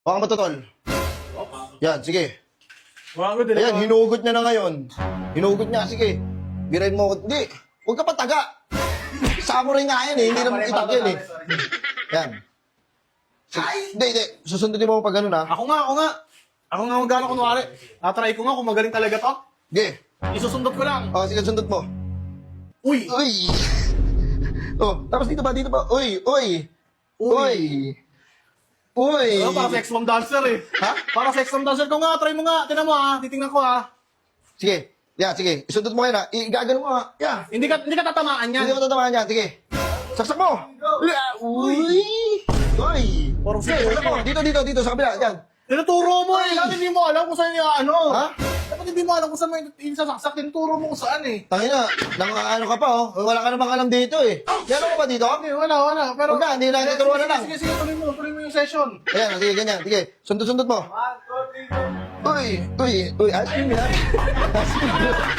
Baka matutol. Yan, sige. Wala ko din. Ayan, hinugot niya na ngayon. Hinugot niya, sige. Birain mo ako. Hindi, huwag ka pataga. Samurai nga yan eh, hindi naman itak yan eh. Yan. Hindi. Susundutin mo pag ganun ha. Ako nga. Ako nga magana kunwari. Try ko nga kung magaling talaga to. Sige. Isusundot ko lang. O, sige, sundot mo. Uy! Uy! Oh, tapos dito ba? Uy! Para sex bomb dancer eh. Ha? Para sex bomb dancer ko nga. Try mo nga. Tinan mo ha. Titingnan ko ha. Sige. Yan, sige. Isundot mo yan ha. Igagano mo ha. Yan. Hindi ka tatamaan yan. Hindi mo tatamaan yan. Sige. Saksak mo. Uy! Uy! Parang Sige, saksak mo. Dito, sa kabila. Yan. Tinuturo mo eh. Dapat hindi mo alam kung saan yung ano. Ha? Dapat hindi mo alam kung saan yung sasaksak. Tinuturo mo kung saan eh. Tangina, ano ka pa oh. Wala ka namang alam dito eh. Meron ka ba dito? Hindi, wala. Pero... Huwag na, hindi na turuan na lang. Sige, tuloy mo yung session. Ayan, sige, ganyan. Sige, sundot mo. Uy, ice cream yan. Ice cream.